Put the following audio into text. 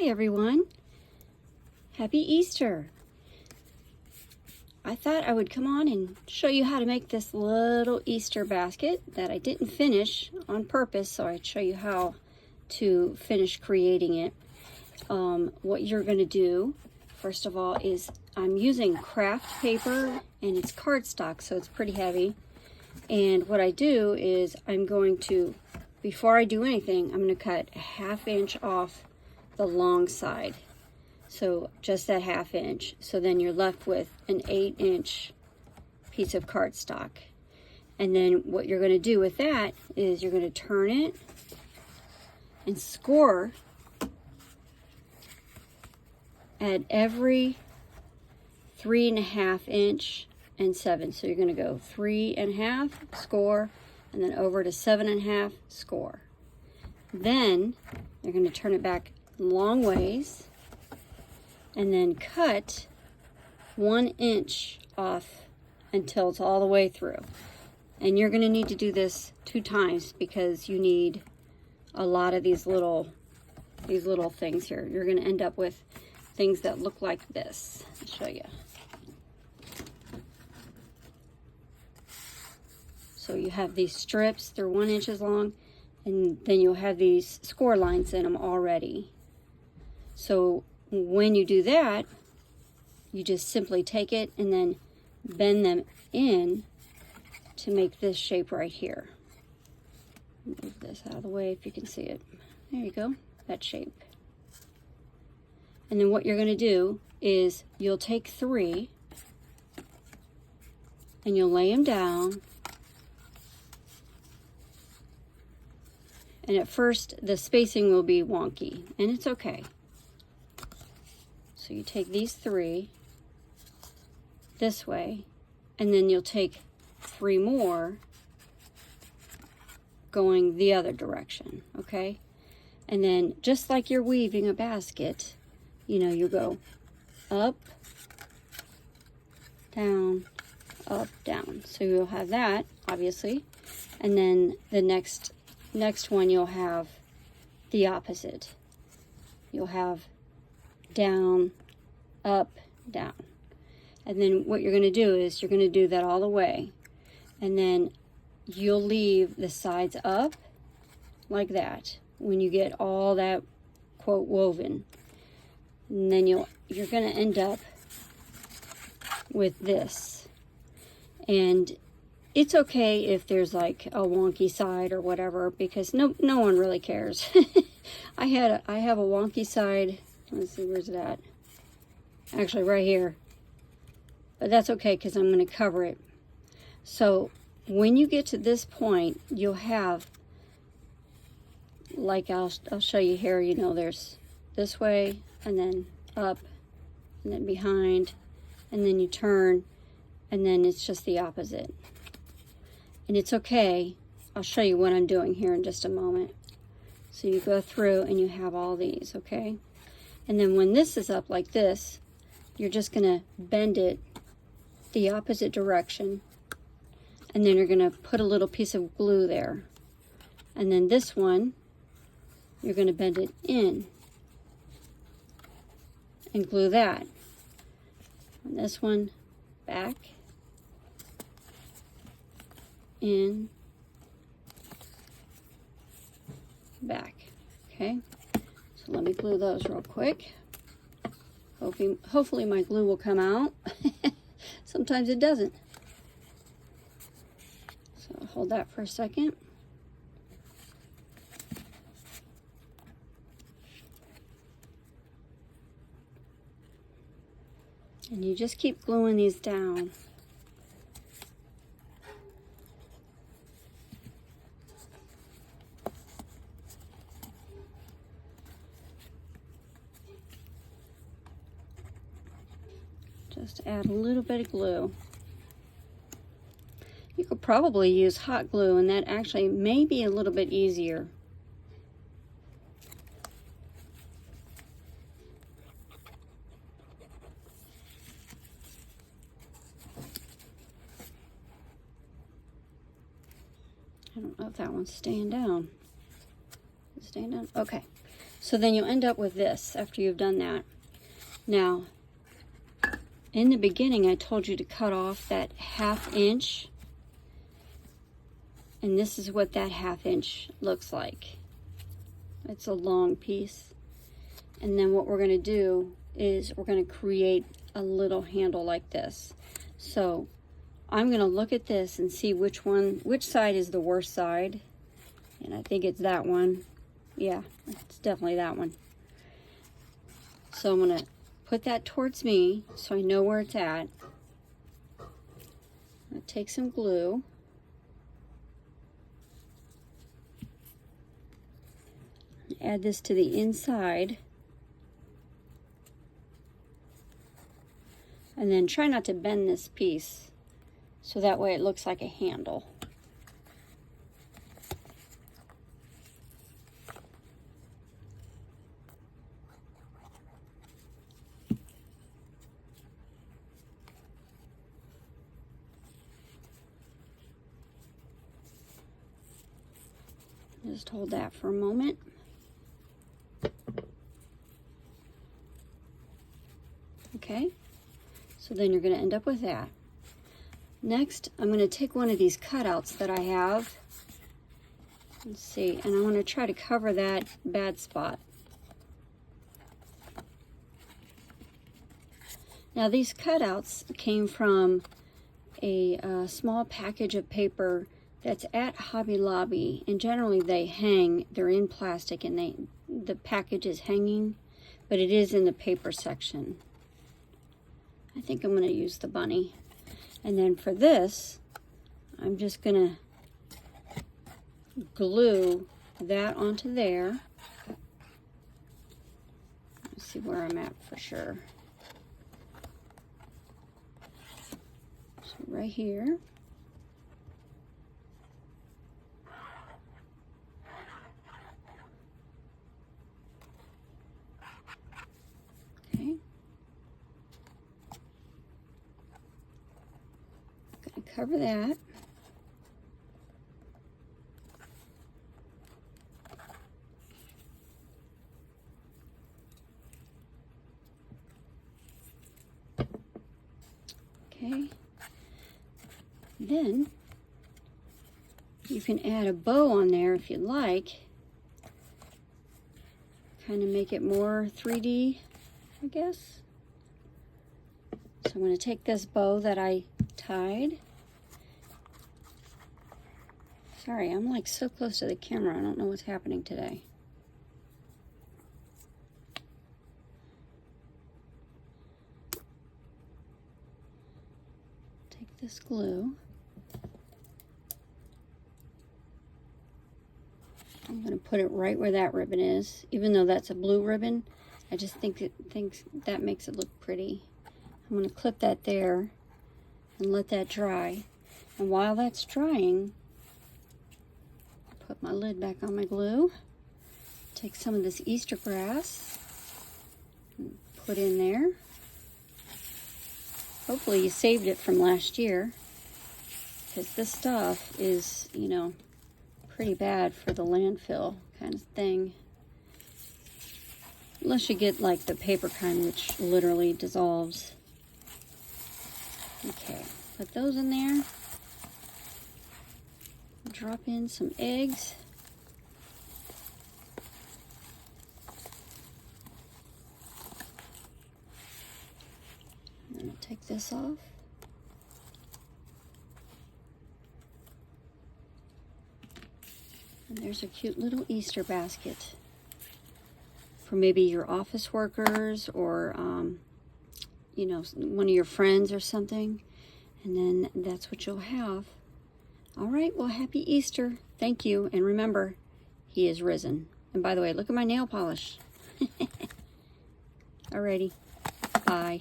Hi everyone, happy Easter. I thought I would come on and show you how to make this little Easter basket that I didn't finish on purpose, so I'd show you how to finish creating it. What you're going to do, first of all, is I'm using craft paper and it's cardstock, so it's pretty heavy. And what I do is I'm going to, before I do anything, I'm going to cut a 1/2 inch off the long side. So just that 1/2 inch. So then you're left with an 8-inch piece of cardstock. And then what you're going to do with that is you're going to turn it and score at every 3.5 inch and 7. So you're going to go 3.5, score, and then over to 7.5, score. Then you're going to turn it back long ways and then cut 1 inch off until it's all the way through. And you're going to need to do this 2 times because you need a lot of these little things here. You're going to end up with things that look like this. I'll show you. So you have these strips, they're 1 inch long, and then you'll have these score lines in them already. So when you do that, you just simply take it and then bend them in to make this shape right here. Move this out of the way if you can see it. There you go, that shape. And then what you're going to do is you'll take 3 and you'll lay them down. And at first the spacing will be wonky, and it's okay. So you take these 3 this way, and then you'll take 3 more going the other direction, okay? And then just like you're weaving a basket, you know, you go up, down, up, down. So you'll have that, obviously. And then the next one you'll have the opposite. You'll have down, up, down. And then what you're going to do is you're going to do that all the way. And then you'll leave the sides up like that when you get all that, quote, woven. And then you're going to end up with this. And it's okay if there's like a wonky side or whatever, because no one really cares. I have a wonky side. Let's see, where's it at? Actually, right here. But that's okay because I'm going to cover it. So when you get to this point, you'll have, like I'll show you here, you know, there's this way and then up and then behind, and then you turn, and then it's just the opposite. And it's okay. I'll show you what I'm doing here in just a moment. So you go through and you have all these, okay? And then when this is up like this, you're just gonna bend it the opposite direction. And then you're gonna put a little piece of glue there. And then this one, you're gonna bend it in and glue that. And this one back, in, back. Okay, so let me glue those real quick. Hopefully my glue will come out. Sometimes it doesn't. So hold that for a second. And you just keep gluing these down. Just add a little bit of glue. You could probably use hot glue, and that actually may be a little bit easier. I don't know if that one's staying down. Is it staying down? Okay. So then you'll end up with this after you've done that. Now, in the beginning, I told you to cut off that 1/2 inch. And this is what that 1/2 inch looks like. It's a long piece. And then what we're going to do is we're going to create a little handle like this. So I'm going to look at this and see which side is the worst side. And I think it's that one. Yeah, it's definitely that one. So I'm going to put that towards me so I know where it's at. I'm going to take some glue. Add this to the inside. And then try not to bend this piece so that way it looks like a handle. Just hold that for a moment. Okay, so then you're going to end up with that. Next, I'm going to take one of these cutouts that I have. Let's see, and I want to try to cover that bad spot. Now these cutouts came from a small package of paper that's at Hobby Lobby, and generally they hang. They're in plastic, and the package is hanging, but it is in the paper section. I think I'm going to use the bunny. And then for this, I'm just going to glue that onto there. Let's see where I'm at for sure. So right here. Okay. Cover that. Okay. Then you can add a bow on there if you'd like. Kind of make it more 3D, I guess. So I'm going to take this bow that I tied. Sorry, I'm like so close to the camera. I don't know what's happening today. Take this glue. I'm going to put it right where that ribbon is. Even though that's a blue ribbon, I just think that makes it look pretty. I'm going to clip that there and let that dry. And while that's drying, put my lid back on my glue. Take some of this Easter grass and put in there. Hopefully you saved it from last year, because this stuff is, you know, pretty bad for the landfill kind of thing. Unless you get like the paper kind, which literally dissolves. Okay, put those in there. Drop in some eggs. I'm going to take this off. And there's a cute little Easter basket for maybe your office workers or, you know, one of your friends or something. And then that's what you'll have. All right, well, happy Easter. Thank you. And remember, he is risen. And by the way, look at my nail polish. Alrighty. Bye.